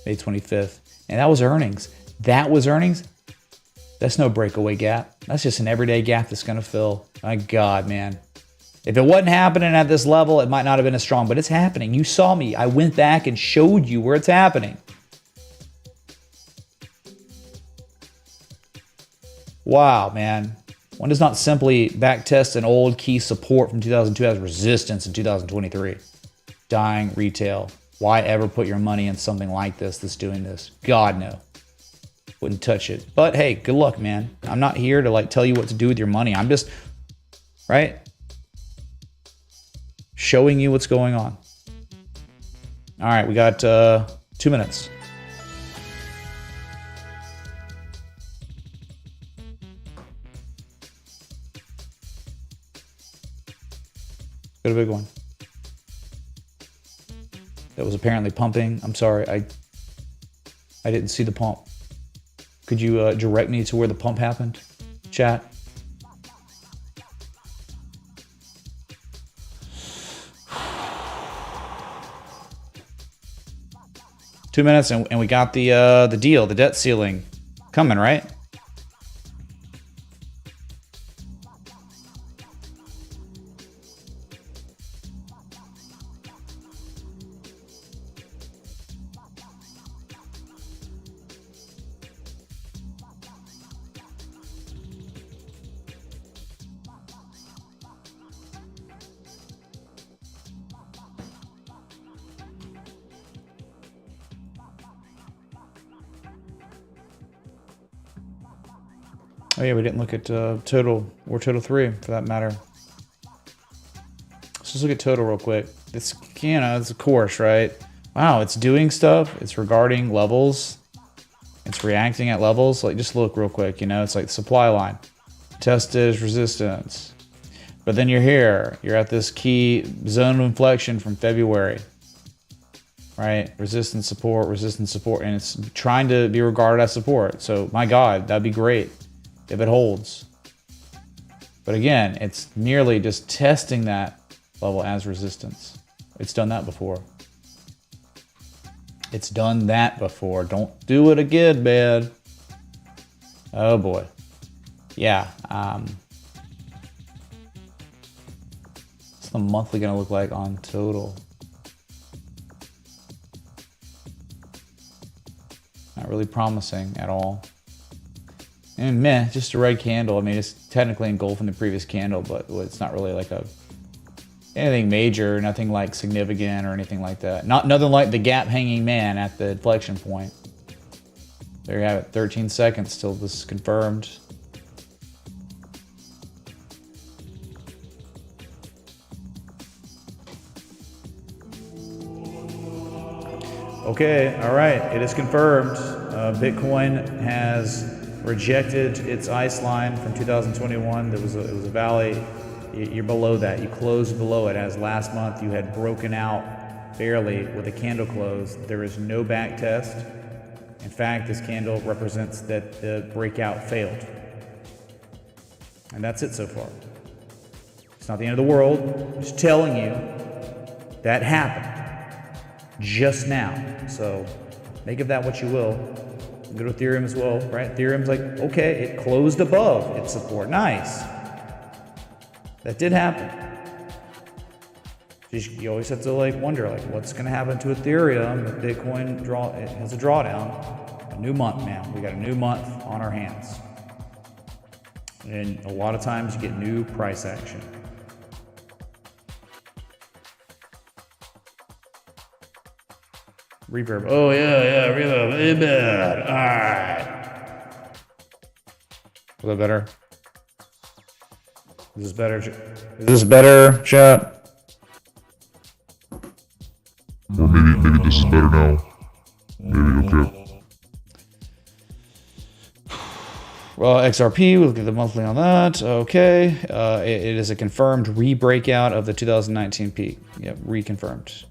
May 25th. And that was earnings. That was earnings. That's no breakaway gap. That's just an everyday gap that's going to fill. My God, man. If it wasn't happening at this level, it might not have been as strong, but it's happening. You saw me. I went back and showed you where it's happening. Wow, man. One does not simply backtest an old key support from 2002 as resistance in 2023. Dying retail. Why ever put your money in something like this that's doing this? God, no. Wouldn't touch it. But hey, good luck, man. I'm not here to like tell you what to do with your money. I'm just, right? Showing you what's going on. All right, we got 2 minutes. Got a big one. That was apparently pumping. I'm sorry, I didn't see the pump. Could you direct me to where the pump happened, chat? Two minutes and we got the deal, the debt ceiling coming, right? Oh yeah, we didn't look at total or total 3 for that matter. Let's just look at total real quick. It's, you know, it's a course, right? Wow, it's doing stuff. It's regarding levels. It's reacting at levels. Like, just look real quick, you know, it's like supply line. Tested as resistance. But then you're here. You're at this key zone of inflection from February. Right? Resistance, support, and it's trying to be regarded as support. So, my God, that'd be great if it holds. But again, it's merely just testing that level as resistance. It's done that before. It's done that before. Don't do it again, man. Oh boy. Yeah. What's the monthly gonna look like on total? Not really promising at all. And meh, just a red candle. I mean, it's technically engulfing the previous candle, but it's not really like anything major, nothing like significant or anything like that. Nothing like the gap hanging man at the inflection point. There you have it, 13 seconds till this is confirmed. Okay, all right, it is confirmed. Bitcoin has rejected its ice line from 2021. It was a valley. You're below that. You closed below it. As last month you had broken out barely with a candle close. There is no back test. In fact, this candle represents that the breakout failed. And that's it so far. It's not the end of the world. I'm just telling you that happened just now. So make of that what you will. Go to Ethereum as well, right? Ethereum's like, okay, it closed above its support. Nice. That did happen. You always have to like wonder, like, what's going to happen to Ethereum if Bitcoin it has a drawdown? A new month, man. We got a new month on our hands. And a lot of times you get new price action. Reverb. Oh, yeah, reverb. All right. Is that better? Is this better, chat? Or maybe this is better now. Maybe okay. Well, XRP, we'll look at the monthly on that. Okay. It is a confirmed re-breakout of the 2019 peak. Yep, reconfirmed.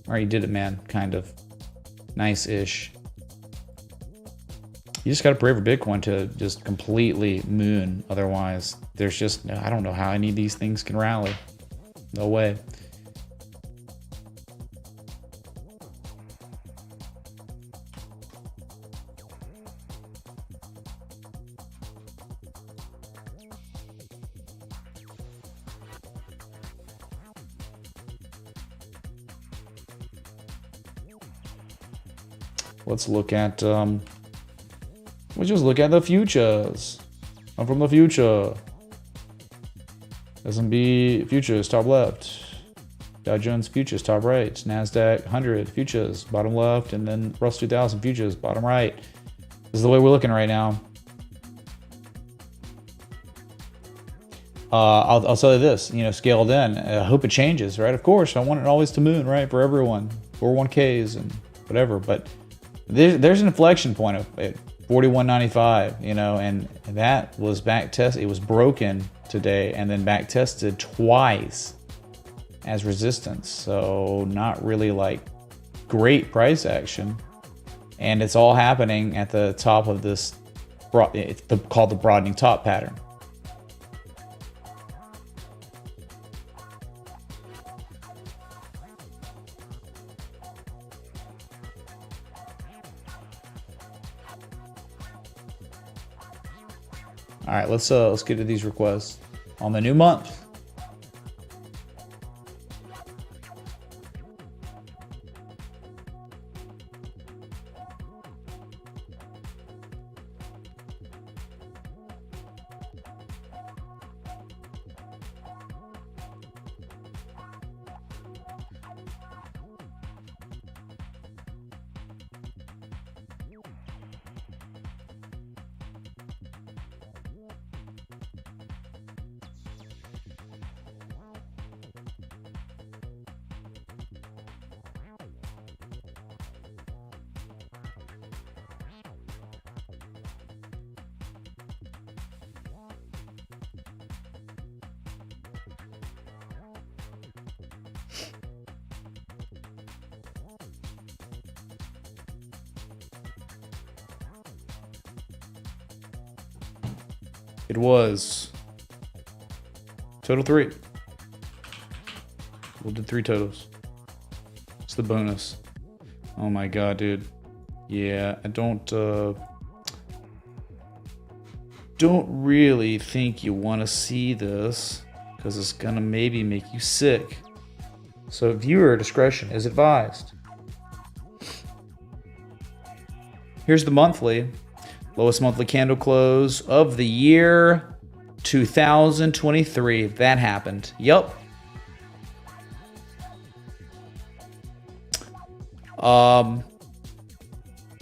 All right, you did it, man. Kind of. Nice-ish. You just got to pray for Bitcoin to just completely moon. Otherwise, there's just, I don't know how any of these things can rally. No way. Let's look at, we'll just look at the futures. I'm from the future. S&P futures, top left. Dow Jones futures, top right. NASDAQ 100 futures, bottom left. And then Russell 2000 futures, bottom right. This is the way we're looking right now. I'll tell you this, scaled in. I hope it changes, right? Of course, I want it always to moon, right? For everyone, 401ks and whatever. But there's an inflection point of 41.95, and that was back test. It was broken today and then back tested twice as resistance. So not really like great price action, and it's all happening at the top of this. It's called the broadening top pattern. All right, let's get to these requests on the new month. It was total 3. We'll do 3 totals. It's the bonus. Oh my god, dude. Yeah, I don't really think you want to see this because it's gonna maybe make you sick. So viewer discretion is advised. Here's the monthly. Lowest monthly candle close of the year 2023. That happened. Yup.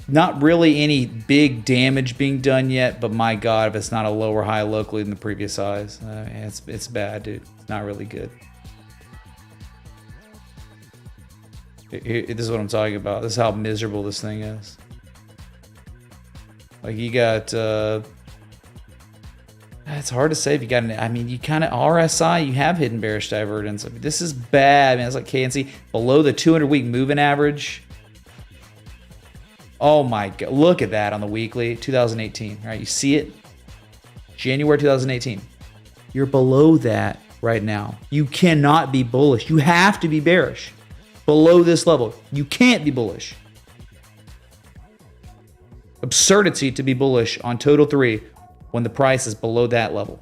Not really any big damage being done yet, but my god, if it's not a lower high locally than the previous highs, it's bad, dude. It's not really good. This is what I'm talking about. This is how miserable this thing is. Like you got, it's hard to say if you got I mean, you kind of, RSI, you have hidden bearish divergence. I mean, this is bad, man. It's like KNC below the 200-week moving average. Oh my God. Look at that on the weekly, 2018, right? You see it? January 2018. You're below that right now. You cannot be bullish. You have to be bearish. Below this level. You can't be bullish. Absurdity to be bullish on total 3 when the price is below that level.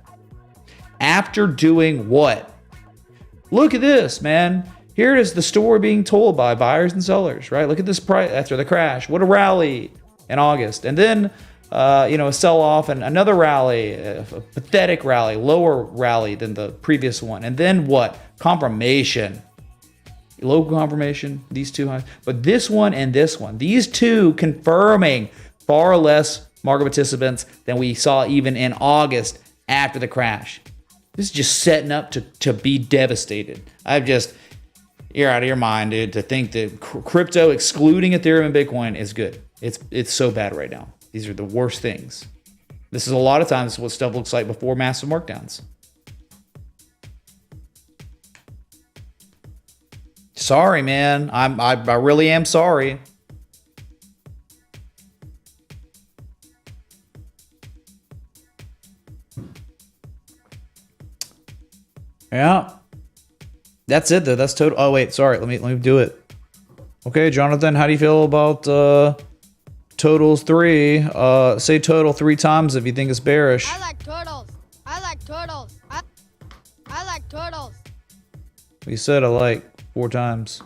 After doing what? Look at this, man. Here is the story being told by buyers and sellers, right? Look at this price after the crash. What a rally in August. And then, a sell-off and another rally, a pathetic rally, lower rally than the previous one. And then what? Confirmation. Low confirmation, these two highs. But this one and this one, these two confirming far less market participants than we saw even in August after the crash. This is just setting up to be devastated. You're out of your mind, dude, to think that crypto, excluding Ethereum and Bitcoin, is good. It's so bad right now. These are the worst things. This is a lot of times what stuff looks like before massive markdowns. Sorry, man. I really am sorry. Yeah. That's it though. That's total. Oh wait, sorry. Let me do it. Okay, Jonathan, how do you feel about totals 3? Say total 3 times if you think it's bearish. I like turtles. I like turtles. I like turtles. You said I like 4 times.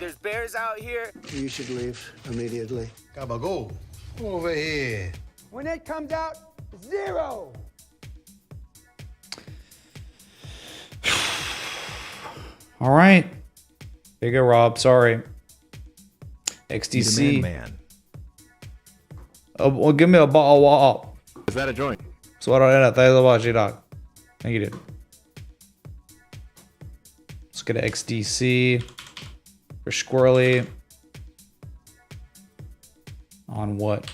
There's bears out here. You should leave immediately. Gabago. Over here. When it comes out, 0. All right. There you go, Rob. Sorry. XDC. Man. Well, give me a ball. Is that a joint? So what I did, dog. Thank you, dude. Let's get an XDC for Squirrely. On what?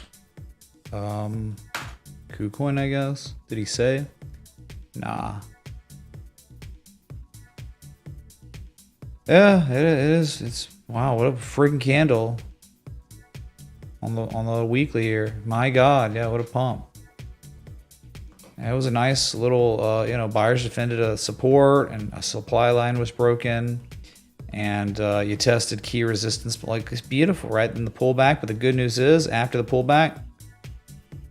KuCoin, I guess. Did he say? Nah. Yeah, it is. It's wow, what a freaking candle on the weekly here. My God, yeah, what a pump. It was a nice little, buyers defended a support and a supply line was broken, and you tested key resistance. But like, it's beautiful, right? In the pullback. But the good news is, after the pullback,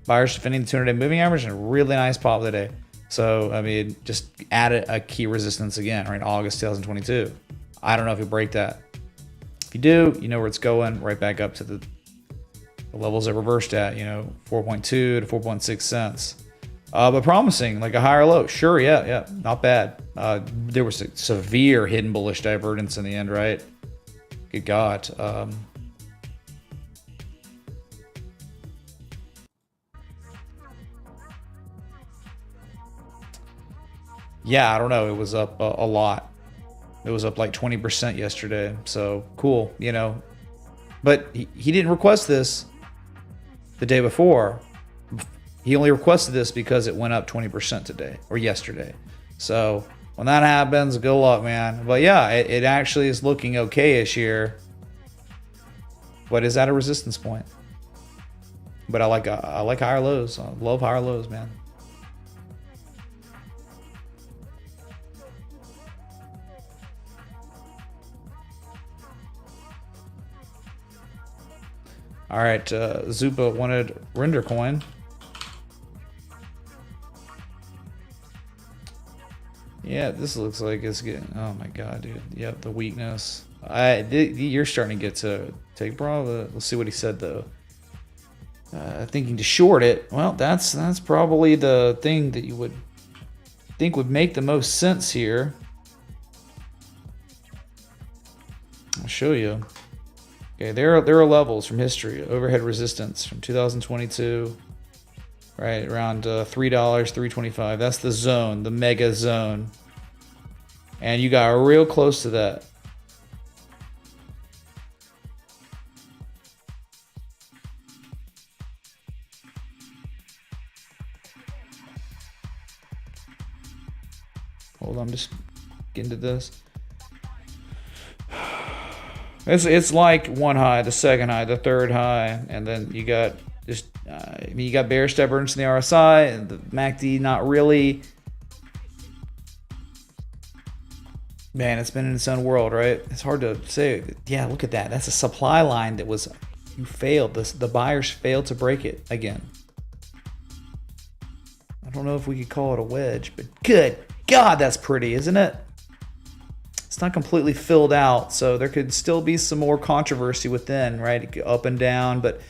buyers defending the 200-day moving average and a really nice pop today. So I mean, just added a key resistance again, right? August 2022. I don't know if you break that. If you do, you know where it's going, right back up to the levels it reversed at, 4.2 to 4.6 cents. But promising, like a higher low. Sure, yeah, not bad. There was a severe hidden bullish divergence in the end, right? Good God. Yeah, I don't know. It was up a lot. It was up like 20% yesterday. So cool, But he didn't request this the day before. He only requested this because it went up 20% today or yesterday. So when that happens, good luck, man. But yeah, it actually is looking okay-ish here. But is that a resistance point? But I like higher lows. I love higher lows, man. All right, Zupa wanted render coin. Yeah, this looks like it's getting. Oh my God, dude. Yep, the weakness. You're starting to get to take Bravo. Let's see what he said though. Thinking to short it. Well, that's probably the thing that you would think would make the most sense here. I'll show you. Okay, there are levels from history. Overhead resistance from 2022, right around $3, $3.25. That's the zone, the mega zone, and you got real close to that. Hold on, I'm just getting to this. It's like one high, the second high, the third high, and then you got just you got bearish divergence in the RSI and the MACD. Not really. Man, it's been in its own world, right? It's hard to say. Yeah, look at that. That's a supply line that was you failed. The buyers failed to break it again. I don't know if we could call it a wedge, but good God, that's pretty, isn't it? It's not completely filled out, so there could still be some more controversy within, right? It could up and down, but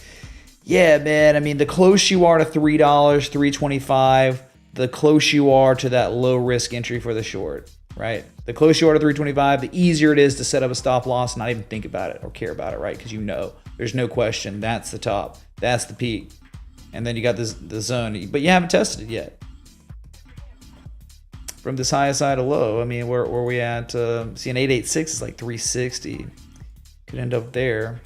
yeah, man. I mean, the close you are to $3, $3.25, the close you are to that low risk entry for the short, right? The closer you are to $3.25, the easier it is to set up a stop loss and not even think about it or care about it, right? Because you know, there's no question that's the top, that's the peak, and then you got this the zone, but you haven't tested it yet. From this highest high to low, I mean, where we at? See, an 886 is like 360. Could end up there.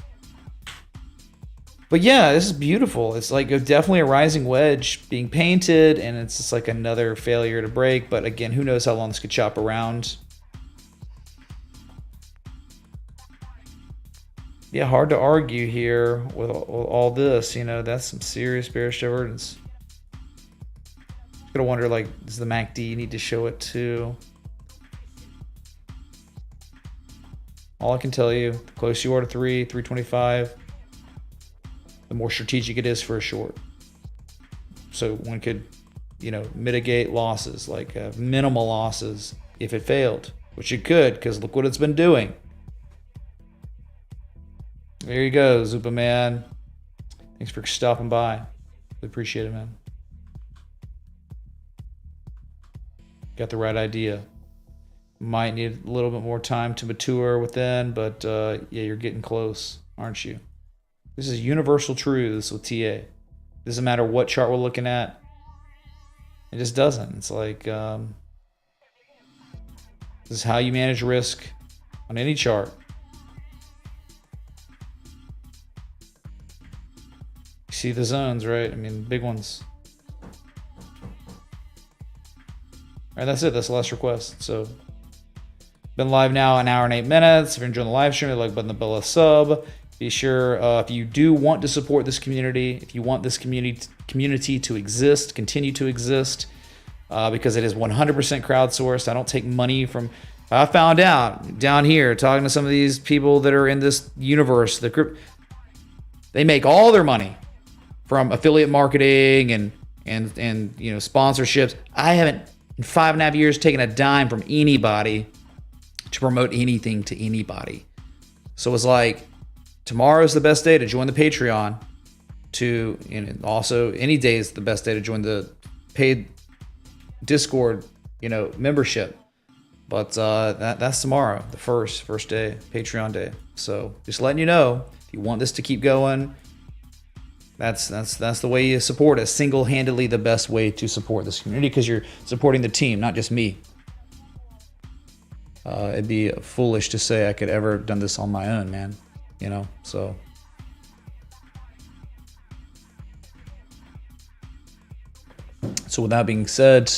But yeah, this is beautiful. It's like definitely a rising wedge being painted, and it's just like another failure to break. But again, who knows how long this could chop around. Yeah, hard to argue here with all this. You know, that's some serious bearish divergence. Gonna wonder, like, does the MACD need to show it too? All I can tell you, the closer you are to 3.25, the more strategic it is for a short. So one could, you know, mitigate losses, like minimal losses if it failed, which it could, because look what it's been doing. There you go, Zupa man. Thanks for stopping by. Really appreciate it, man. Got the right idea. Might need a little bit more time to mature within, but yeah, you're getting close, aren't you? This is universal truths with TA. Doesn't matter what chart we're looking at. It just doesn't. It's like this is how you manage risk on any chart. You see the zones, right? I mean, big ones. All right, that's it. That's the last request. So, been live now an hour and 8 minutes. If you're enjoying the live stream, hit the like button, the bell, a sub. Be sure if you do want to support this community, if you want this community to exist, continue to exist, because it is 100% crowdsourced. I don't take money from. I found out down here talking to some of these people that are in this universe. They make all their money from affiliate marketing and you know, sponsorships. I haven't. In 5.5 years, taking a dime from anybody to promote anything to anybody. So it's like, tomorrow's the best day to join the Patreon. And also, any day is the best day to join the paid Discord, you know, membership. But that's tomorrow, the first day, Patreon day. So just letting you know, if you want this to keep going, that's the way you support us. Single-handedly the best way to support this community, because you're supporting the team, not just me. It'd be foolish to say I could ever have done this on my own, man. You know, so. So with that being said,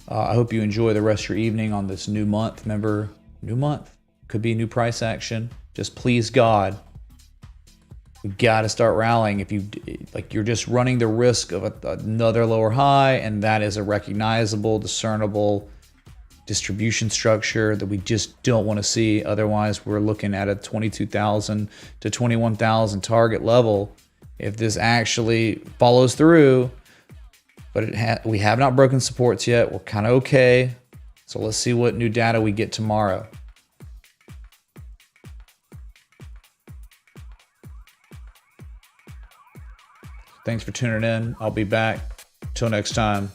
I hope you enjoy the rest of your evening on this new month. Remember, new month. Could be new price action. Just please God. We got to start rallying. If you like, you're just running the risk of another lower high, and that is a recognizable, discernible distribution structure that we just don't want to see. Otherwise, we're looking at a 22,000 to 21,000 target level if this actually follows through. But we have not broken supports yet. We're kind of okay. So let's see what new data we get tomorrow. Thanks for tuning in. I'll be back. Till next time,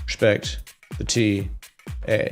respect the TA.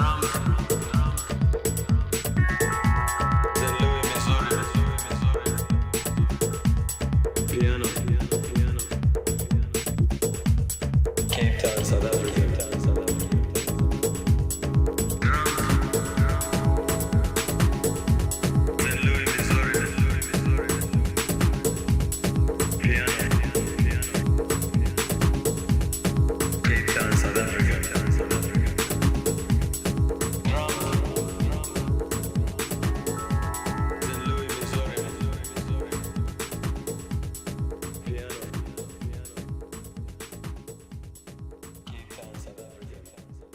drum